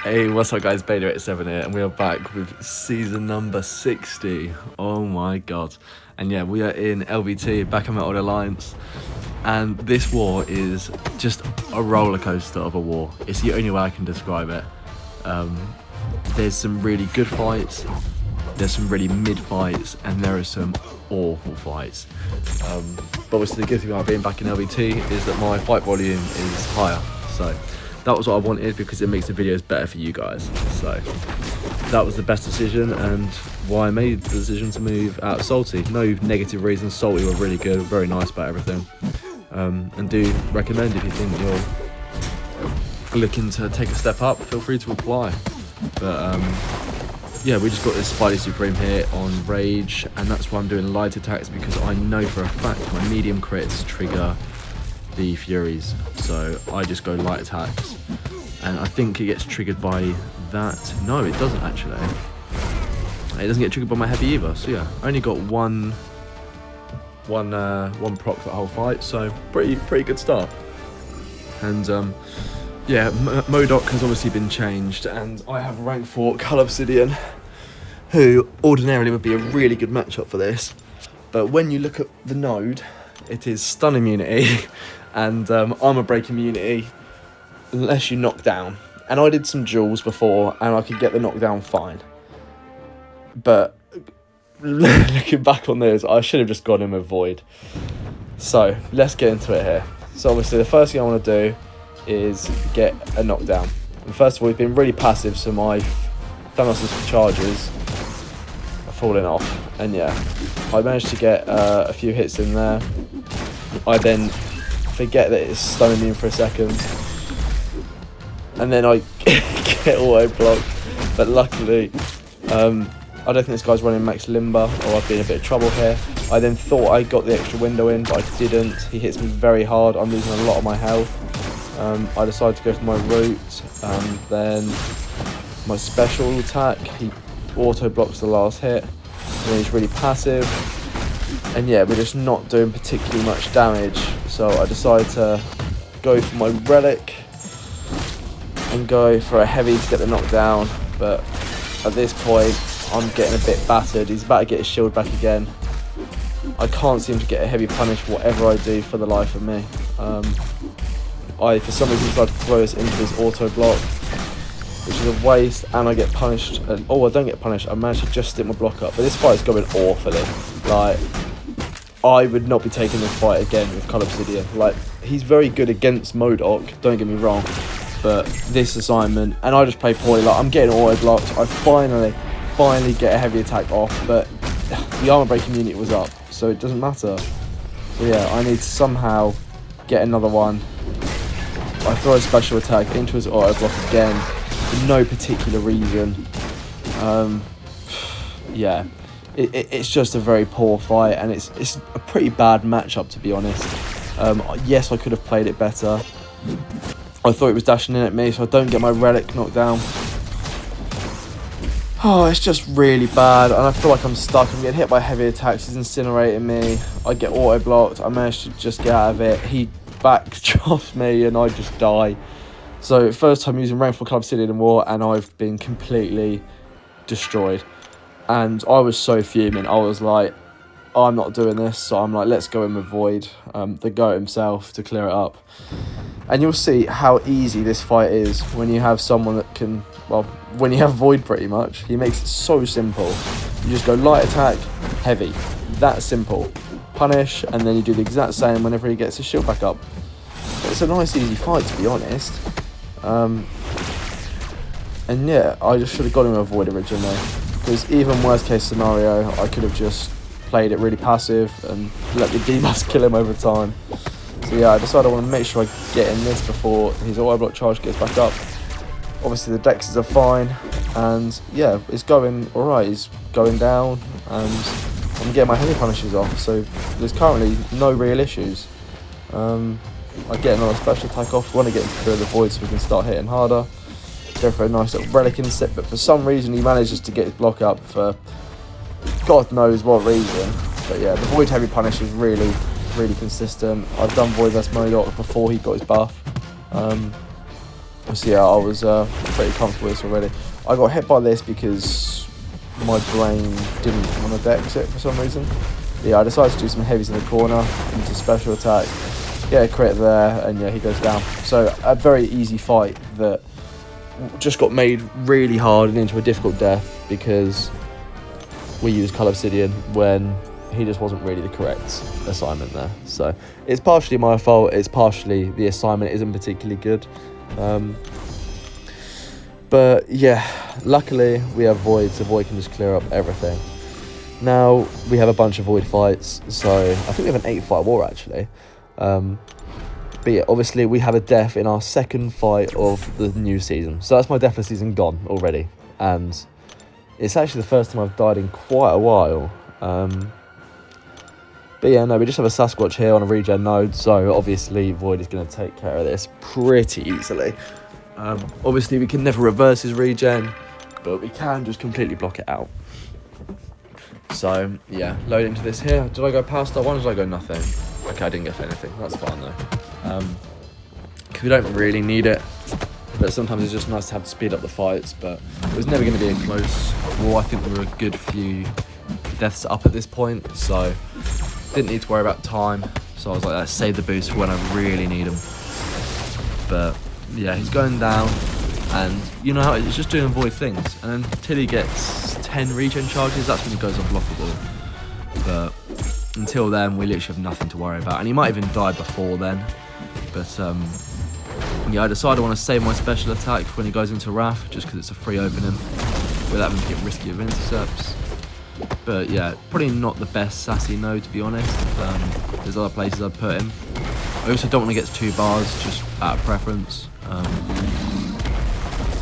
Hey, what's up guys, M.O.D.O.K here, and we are back with season number 60. Oh my god. And yeah, we are in LVT, back in Metal Alliance, and this war is just a roller coaster of a war. It's the only way I can describe it. There's some really good fights, there's some really mid fights, and there are some awful fights. But obviously the good thing about being back in LVT is that my fight volume is higher, so that was what I wanted because it makes the videos better for you guys. So that was the best decision, and why I made the decision to move out of Salty. No negative reasons. Salty were really good, very nice about everything, and do recommend if you think you're looking to take a step up, feel free to apply. But yeah, we just got this Spidey Supreme here on Rage, and that's why I'm doing light attacks, because I know for a fact my medium crits trigger the Furies, so I just go light attacks, and I think it gets triggered by that. No, it doesn't actually. It doesn't get triggered by my heavy either. So yeah, I only got one proc for the whole fight, so pretty good start. And yeah, M.O.D.O.K has obviously been changed, and I have rank 4 Cull Obsidian, who ordinarily would be a really good matchup for this, but when you look at the node, it is stun immunity and armor break immunity unless you knock down. And I did some duels before and I could get the knockdown fine, but looking back on this, I should have just gone in with Void. So let's get into it here. So obviously the first thing I want to do is get a knockdown, and first of all, he's been really passive, so my Thanos' charges are falling off, and yeah, I managed to get a few hits in there. I then forget that it's stun immune for a second, and then I get auto blocked, but luckily I don't think this guy's running max limber, or I've been in a bit of trouble here. I then thought I got the extra window in, but I didn't. He hits me very hard, I'm losing a lot of my health. I decided to go for my route, then my special attack, he auto blocks the last hit, and then he's really passive. And yeah, we're just not doing particularly much damage, so I decided to go for my relic and go for a heavy to get the knockdown. But at this point, I'm getting a bit battered. He's about to get his shield back again. I can't seem to get a heavy punish whatever I do for the life of me. I, for some reason, decided to throw us into his auto block, which is a waste, and I get punished. Oh, I don't get punished. I managed to just stick my block up, but this fight is going awfully. Like, I would not be taking this fight again with Cull Obsidian. Like, he's very good against M.O.D.O.K, don't get me wrong, but this assignment, and I just play poorly. Like, I'm getting auto blocked. I finally get a heavy attack off, but the armor break immunity was up, so it doesn't matter. So yeah, I need to somehow get another one. I throw a special attack into his auto block again for no particular reason. Yeah, it's just a very poor fight, and it's a pretty bad matchup, to be honest. Yes, I could have played it better. I thought it was dashing in at me, so I don't get my relic knocked down. Oh, it's just really bad, and I feel like I'm stuck. I'm getting hit by heavy attacks. He's incinerating me. I get auto blocked. I managed to just get out of it. He backdrops me and I just die. So first time using rank 4 Cull Obsidian in war, and I've been completely destroyed, and I was so fuming. I was like, I'm not doing this. So I'm like, let's go in with Void, the GOAT himself, to clear it up. And you'll see how easy this fight is when you have someone that can, well, when you have Void pretty much. He makes it so simple. You just go light attack, heavy, that simple. Punish, and then you do the exact same whenever he gets his shield back up. It's a nice easy fight, to be honest. And yeah, I just should have got him a Void originally, because even worst case scenario, I could have just played it really passive and let the debuffs kill him over time. So yeah, I decided I want to make sure I get in this before his auto block charge gets back up. Obviously the dexes are fine, and yeah, it's going alright. He's going down, and I'm getting my heavy punishes off, so there's currently no real issues. I get another special attack off, want to get through the Void so we can start hitting harder. Go for a nice little relic inset, but for some reason he manages to get his block up for God knows what reason. But yeah, the Void heavy punish is really consistent. I've done Void vs M.O.D.O.K before he got his buff. So yeah, I was pretty comfortable with this already. I got hit by this because my brain didn't want to dex it for some reason. Yeah, I decided to do some heavies in the corner into special attack, get a crit there, and yeah, he goes down. So a very easy fight that just got made really hard and into a difficult death because we used Cull Obsidian when he just wasn't really the correct assignment there. So it's partially my fault, it's partially the assignment isn't particularly good. But yeah, luckily we have Void, so Void can just clear up everything. Now we have a bunch of Void fights, so I think we have an 8-fight war actually. But yeah, obviously we have a death in our second fight of the new season. So that's my deathless season gone already. And it's actually the first time I've died in quite a while. But yeah, no, we just have a Sasquatch here on a regen node, so obviously Void is going to take care of this pretty easily. Obviously we can never reverse his regen, but we can just completely block it out. So yeah, load into this here. Did I go past that one or did I go nothing? Okay, I didn't go for anything, that's fine though. Because we don't really need it, but sometimes it's just nice to have to speed up the fights, but it was never going to be a close war. I think we were a good few deaths up at this point, so didn't need to worry about time. So I was like, let's save the boost for when I really need them. But yeah, he's going down, and you know how it's just doing Void things, and until he gets 10 regen charges, that's when he goes unblockable. But until then, we literally have nothing to worry about, and he might even die before then. But yeah, I decided I want to save my special attack when he goes into Wrath, just because it's a free opening without having to get risky with intercepts. But yeah, probably not the best sassy node, to be honest. There's other places I'd put him. I also don't want to get to 2 bars, just out of preference.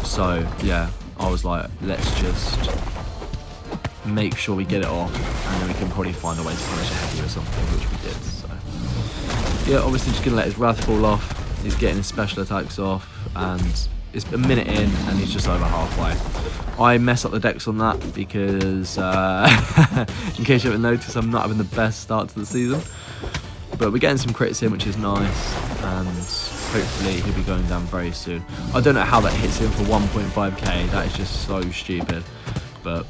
So yeah, I was like, let's just make sure we get it off, and then we can probably find a way to punish a heavy or something, which we did. So yeah, obviously just gonna let his Wrath fall off. He's getting his special attacks off, and it's a minute in and he's just over halfway. I mess up the decks on that because in case you haven't noticed, I'm not having the best start to the season, but we're getting some crits in, which is nice, and hopefully he'll be going down very soon. I don't know how that hits him for 1.5k, that is just so stupid, but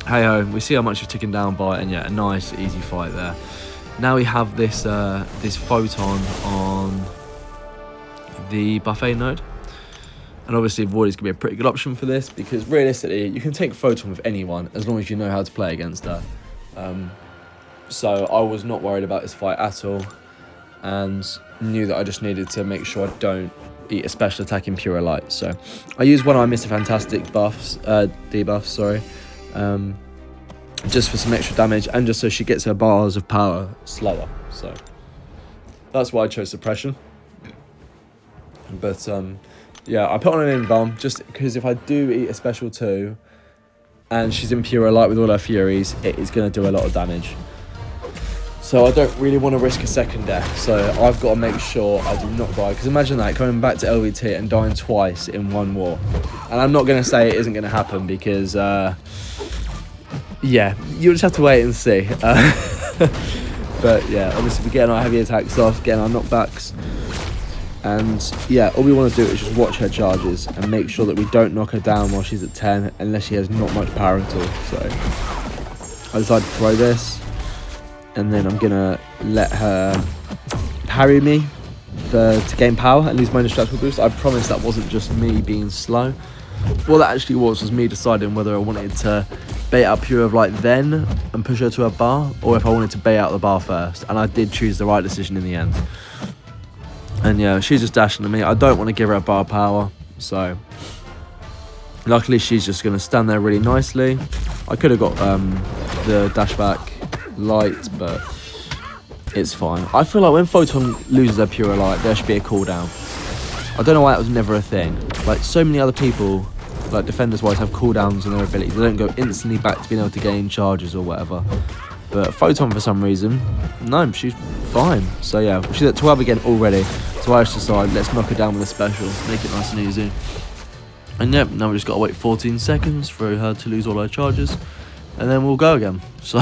hey ho, we see how much we're ticking down by, and yeah, a nice easy fight there. Now we have this this Photon on the buffet node, and obviously Void is going to be a pretty good option for this, because realistically you can take Photon with anyone as long as you know how to play against her. So I was not worried about this fight at all, and knew that I just needed to make sure I don't eat a special attack in Pure Light. So I used one of my Mr. Fantastic buffs, debuffs, sorry, just for some extra damage, and just so she gets her bars of power slower. So that's why I chose Suppression. But yeah, I put on an Invuln just because if I do eat a special 2 and she's in Pure Light with all her Furies, it is going to do a lot of damage. So I don't really want to risk a second death, so I've got to make sure I do not die. Because imagine that, coming back to LVT and dying twice in one war. And I'm not going to say it isn't going to happen, because yeah, you'll just have to wait and see. But yeah, obviously we're getting our heavy attacks off, getting our knockbacks. And yeah, all we want to do is just watch her charges and make sure that we don't knock her down while she's at 10, unless she has not much power at all. So I decided to throw this, and then I'm gonna let her parry me to gain power and lose my indestructible boost. I promise that wasn't just me being slow. What that actually was me deciding whether I wanted to bait out Pure of Light then and push her to a bar, or if I wanted to bait out the bar first. And I did choose the right decision in the end. And yeah, she's just dashing to me. I don't want to give her a bar power, so luckily she's just going to stand there really nicely. I could have got the dash back light, but it's fine. I feel like when Photon loses her Pure Light, there should be a cooldown. I don't know why that was never a thing. Like, so many other people, like defenders wise, have cooldowns on their abilities. They don't go instantly back to being able to gain charges or whatever. But Photon, for some reason, no, she's fine. So yeah, she's at 12 again already. So I just decided, let's knock her down with a special, make it nice and easy. And yep, now we just got to wait 14 seconds for her to lose all her charges, and then we'll go again. So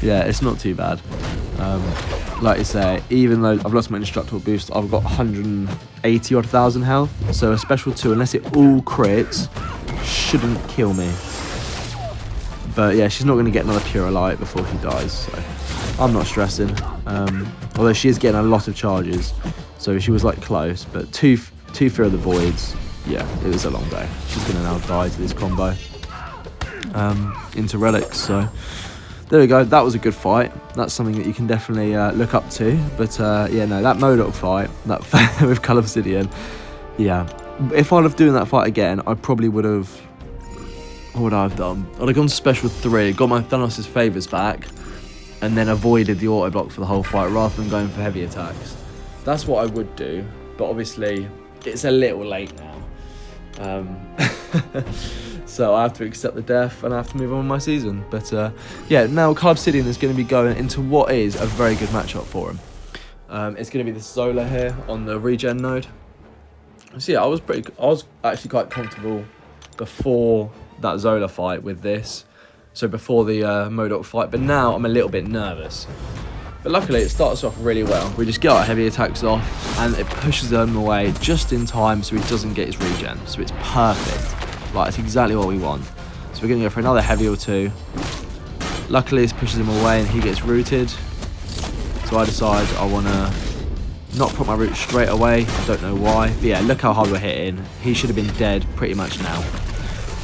yeah, it's not too bad. like I say, even though I've lost my indestructible boost, I've got 180 odd thousand health. So a special 2, unless it all crits, shouldn't kill me. But yeah, she's not going to get another pure light before she dies, so I'm not stressing. Although she is getting a lot of charges, so she was like close. But two Fear of the Voids, yeah, it was a long day. She's going to now die to this combo into relics. So there we go. That was a good fight. That's something that you can definitely look up to. But yeah, no, that M.O.D.O.K fight, that with Colour Obsidian, yeah. If I'd have done that fight again, I probably would have. What would I have done? I'd have gone to special 3, got my Thanos' favours back, and then avoided the auto block for the whole fight rather than going for heavy attacks. That's what I would do, but obviously it's a little late now. So I have to accept the death and I have to move on with my season. But yeah, now Colour Obsidian is going to be going into what is a very good matchup for him. It's going to be the Zola here on the regen node. So yeah, I was actually quite comfortable before that Zola fight with this, so before the M.O.D.O.K fight, but now I'm a little bit nervous. But luckily it starts off really well. We just get our heavy attacks off and it pushes them away just in time so he doesn't get his regen, so it's perfect. Like, it's exactly what we want. So we're going to go for another heavy or 2. Luckily this pushes him away and he gets rooted, so I decide I want to not put my root straight away. I don't know why, but yeah, look how hard we're hitting. He should have been dead pretty much now,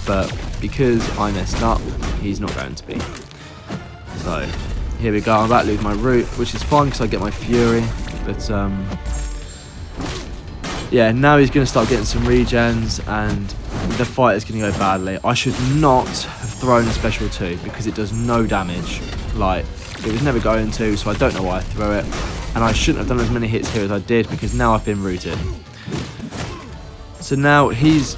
but because I messed up, he's not going to be. So here we go. I'm about to lose my root, which is fine because I get my fury. But yeah, now he's going to start getting some regens, and the fight is going to go badly. I should not have thrown a special 2 because it does no damage. Like, it was never going to, so I don't know why I threw it. And I shouldn't have done as many hits here as I did because now I've been rooted. So now he's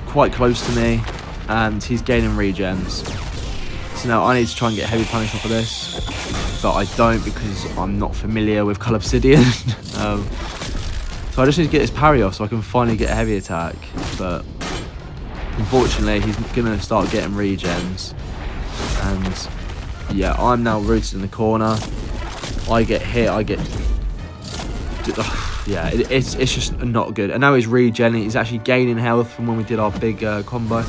quite close to me and he's gaining regens. So now I need to try and get heavy punish off of this, but I don't because I'm not familiar with Colour Obsidian. So I just need to get his parry off so I can finally get a heavy attack. But unfortunately he's going to start getting regens, and yeah, I'm now rooted in the corner. I get hit, yeah, it's just not good. And now he's regenning, he's actually gaining health from when we did our big combo.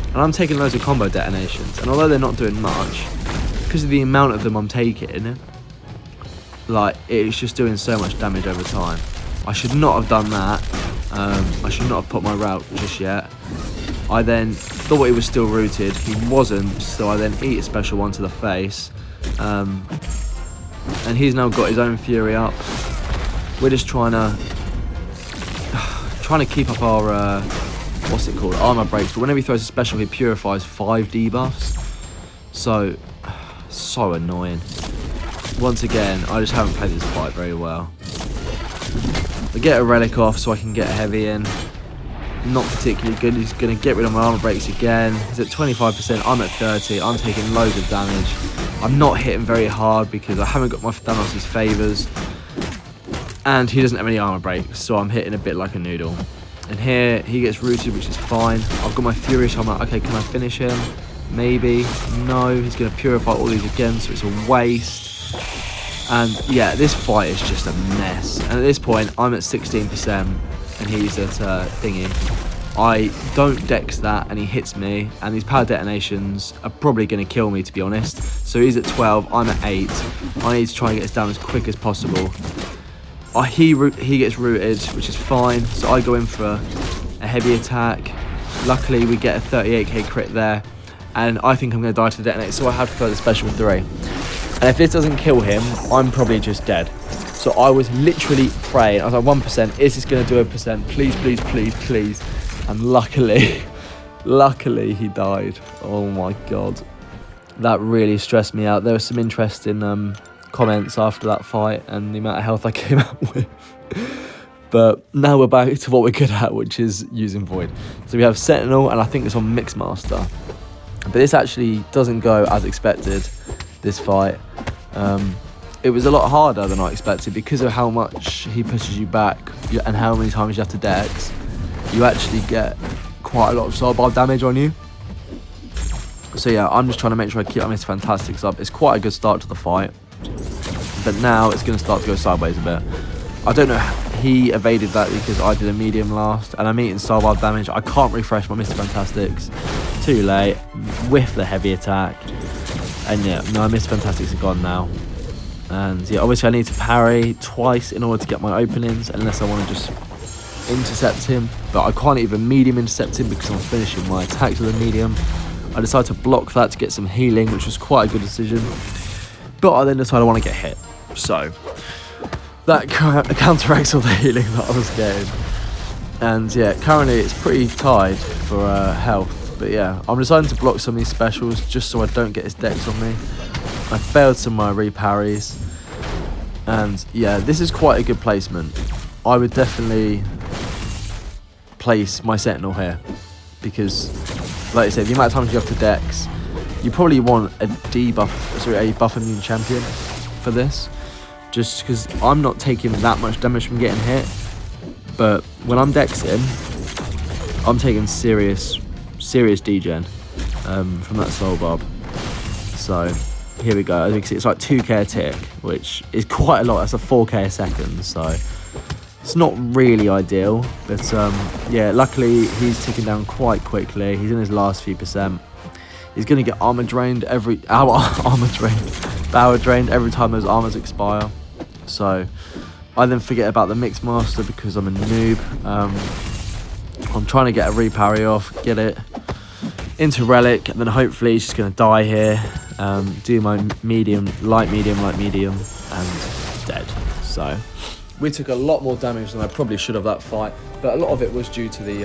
And I'm taking loads of combo detonations, and although they're not doing much, because of the amount of them I'm taking, like, it's just doing so much damage over time. I should not have done that. I should not have put my route just yet. I then thought he was still rooted, he wasn't, so I then eat a special 1 to the face. And he's now got his own fury up. We're just trying to keep up our what's it called, armor breaks. But whenever he throws a special, he purifies 5 debuffs. So annoying. Once again, I just haven't played this fight very well. I get a relic off so I can get a heavy in. Not particularly good. He's going to get rid of my armor breaks again. He's at 25%. I'm at 30. I'm taking loads of damage. I'm not hitting very hard because I haven't got my Thanos' favours. And he doesn't have any armor breaks, so I'm hitting a bit like a noodle. And here, he gets rooted, which is fine. I've got my fury, so I'm like, okay, can I finish him? Maybe. No, he's going to purify all these again, so it's a waste. And yeah, this fight is just a mess. And at this point, I'm at 16%. And he's at thingy. I don't dex that and he hits me, and these power detonations are probably going to kill me, to be honest. So he's at 12, I'm at 8. I need to try and get this down as quick as possible. He gets rooted, which is fine, so I go in for a heavy attack. Luckily we get a 38k crit there, and I think I'm going to die to the detonator, so I have to throw the special 3. And if this doesn't kill him, I'm probably just dead. So I was literally praying. I was like, 1%, is this going to do a percent? Please, please, please, please. And luckily he died. Oh my god. That really stressed me out. There were some interesting comments after that fight and the amount of health I came out with. But now we're back to what we're good at, which is using Void. So we have Sentinel, and I think it's on Mixmaster. But this actually doesn't go as expected, this fight. It was a lot harder than I expected because of how much he pushes you back and how many times you have to dex. You actually get quite a lot of soul bar damage on you. So yeah, I'm just trying to make sure I keep on this Fantastics up. It's quite a good start to the fight. but now it's going to start to go sideways a bit. I don't know, he evaded that because I did a medium last, and I'm eating soul barb damage. I can't refresh my Mr. Fantastics. Too late, with the heavy attack. And yeah, no, Mr. Fantastics are gone now. And yeah, obviously I need to parry twice in order to get my openings, unless I want to just intercept him. But I can't even medium intercept him because I'm finishing my attacks with a medium. I decided to block that to get some healing, which was quite a good decision. But I then decided I want to get hit. So that counteracts all the healing that I was getting. And yeah, currently it's pretty tied for health. But yeah, I'm deciding to block some of these specials just so I don't get his dex on me. I failed some of my reparries. And yeah, this is quite a good placement. I would definitely place my Sentinel here. Because, like I said, the amount of times you have to dex, you probably want a buff immune champion for this. Just because I'm not taking that much damage from getting hit, but when I'm dexing, I'm taking serious degen from that soul barb. So here we go. As you can see, it's like 2k a tick, which is quite a lot. That's a 4k a second, so it's not really ideal. But yeah, luckily he's ticking down quite quickly. He's in his last few percent. He's gonna get power drained every time those armors expire. So I then forget about the Mix Master because I'm a noob. I'm trying to get a reparry off, get it into Relic, and then hopefully he's just going to die here. Do my light medium, and dead. So we took a lot more damage than I probably should have that fight, but a lot of it was due to the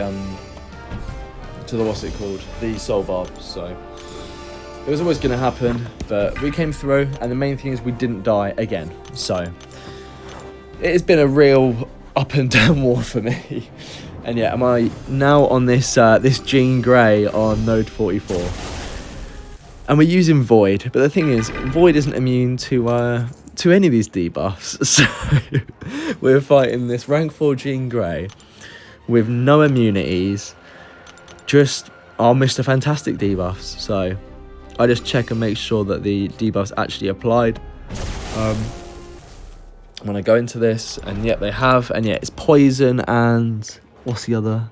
what's it called, the soul barb. So it was always going to happen, but we came through, and the main thing is we didn't die again. So it has been a real up and down war for me. And yeah, am I now on this this Jean Grey on node 44? And we're using Void, but the thing is, Void isn't immune to any of these debuffs. So we're fighting this rank 4 Jean Grey with no immunities, just our Mr. Fantastic debuffs. So I just check and make sure that the debuffs actually applied when I go into this, and yep, they have. And yeah, it's poison and what's the other?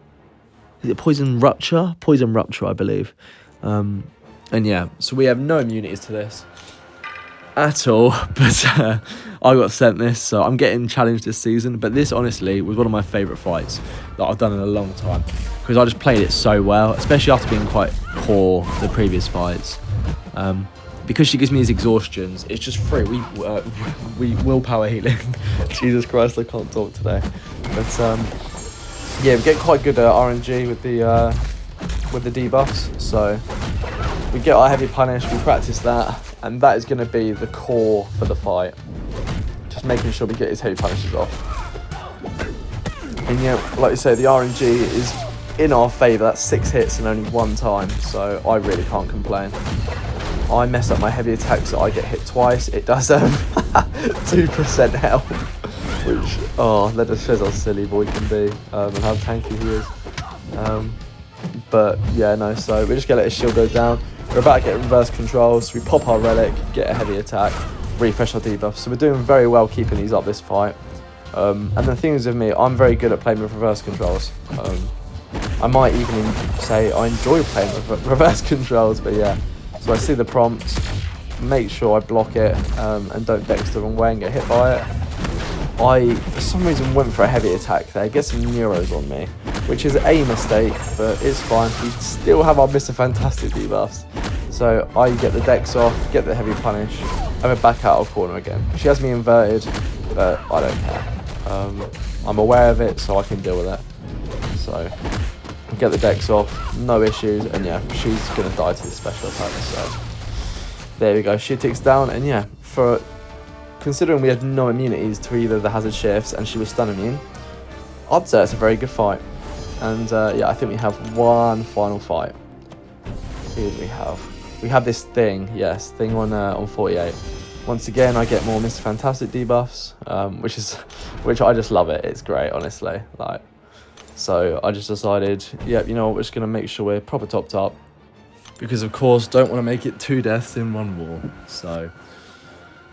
Is it poison rupture? Poison rupture, I believe. And yeah, so we have no immunities to this at all. But I got sent this, so I'm getting challenged this season. But this honestly was one of my favourite fights that I've done in a long time, because I just played it so well, especially after being quite poor the previous fights. Because she gives me these exhaustions, it's just free. We willpower healing. Jesus Christ, I can't talk today. But yeah, we get quite good RNG with the debuffs. So we get our heavy punish, we practice that, and that is going to be the core for the fight. Just making sure we get his heavy punishes off. And yeah, like you say, the RNG is in our favour. That's 6 hits and only 1 time, so I really can't complain. I mess up my heavy attacks, so I get hit twice. It does 2% health, which, oh, that just shows how silly Void can be, and how tanky he is. But yeah, no, so we just gonna let his shield go down. We're about to get reverse controls, so we pop our relic, get a heavy attack, refresh our debuff. So we're doing very well keeping these up this fight. And the thing is with me, I'm very good at playing with reverse controls. I might even say I enjoy playing with reverse controls, but yeah. So I see the prompt, make sure I block it, and don't dex the wrong way and get hit by it. I, for some reason, went for a heavy attack there, get some neuros on me, which is a mistake, but it's fine. We still have our Mr. Fantastic debuffs. So I get the dex off, get the heavy punish, and we're back out of corner again. She has me inverted, but I don't care. I'm aware of it, so I can deal with it. So get the dex off, no issues, and yeah, she's gonna die to the special attack. So there we go, she ticks down, and yeah, for considering we had no immunities to either the hazard shifts and she was stun immune, I'd say it's a very good fight. And yeah, I think we have one final fight. Who do we have? We have this thing, yes, thing on 48. Once again, I get more Mr. Fantastic debuffs, which I just love it. It's great, honestly. Like, so I just decided, yeah, you know what, we're just gonna make sure we're proper topped up, because of course, don't want to make it 2 deaths in 1 war. So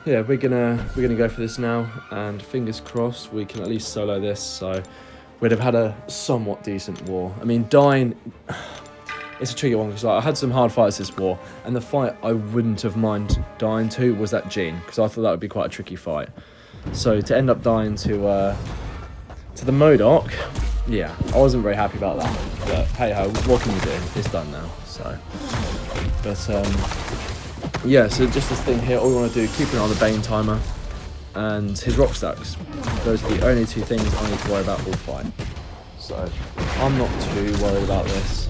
yeah, we're gonna go for this now, and fingers crossed we can at least solo this. So we'd have had a somewhat decent war. I mean, dying, it's a tricky one because like, I had some hard fights this war, and the fight I wouldn't have mind dying to was that Gene, because I thought that would be quite a tricky fight. So to end up dying to the M.O.D.O.K, yeah, I wasn't very happy about that. But hey ho, what can you do? It's done now. So, but yeah, so just this thing here, all we want to do, keep an eye on the Bane timer and his rock stacks. Those are the only two things I need to worry about all fight. So I'm not too worried about this.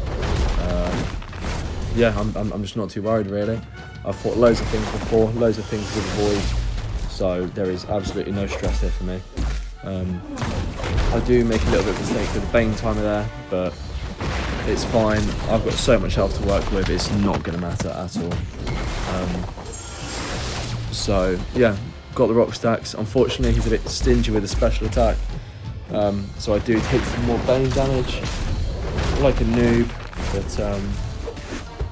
Yeah, I'm just not too worried really. I've fought loads of things before, loads of things with Void, so there is absolutely no stress here for me. I do make a little bit of a mistake with the Bane timer there, but it's fine. I've got so much health to work with, it's not going to matter at all. So yeah, got the rock stacks. Unfortunately, he's a bit stingy with the special attack, so I do take some more Bane damage, like a noob. But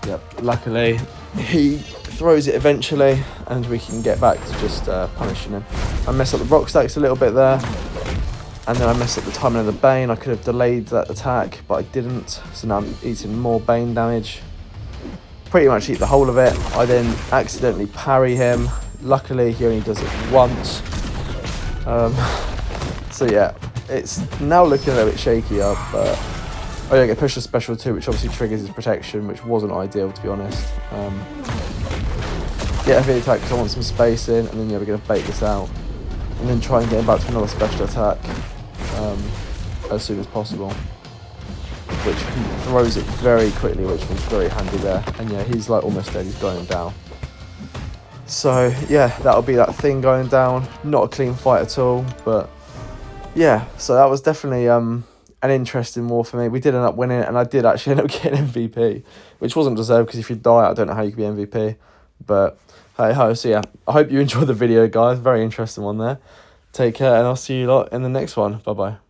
yeah, luckily he throws it eventually, and we can get back to just punishing him. I messed up the rock stacks a little bit there, and then I messed up the timing of the Bane. I could have delayed that attack, but I didn't. So now I'm eating more Bane damage. Pretty much eat the whole of it. I then accidentally parry him. Luckily, he only does it once. So yeah, it's now looking a little bit shakier, but oh yeah, I get pushed to special 2, which obviously triggers his protection, which wasn't ideal to be honest. Get a heavy attack because I want some space in, and then yeah, we're going to bait this out. And then try and get him back to another special attack as soon as possible. Which he throws it very quickly, which was very handy there. And yeah, he's like almost dead, he's going down. So yeah, that'll be that thing going down. Not a clean fight at all, but yeah, so that was definitely an interesting war for me. We did end up winning it, and I did actually end up getting MVP, which wasn't deserved because if you die, I don't know how you can be MVP. But hey ho, so yeah, I hope you enjoyed the video, guys. Very interesting one there. Take care, and I'll see you lot in the next one. Bye bye.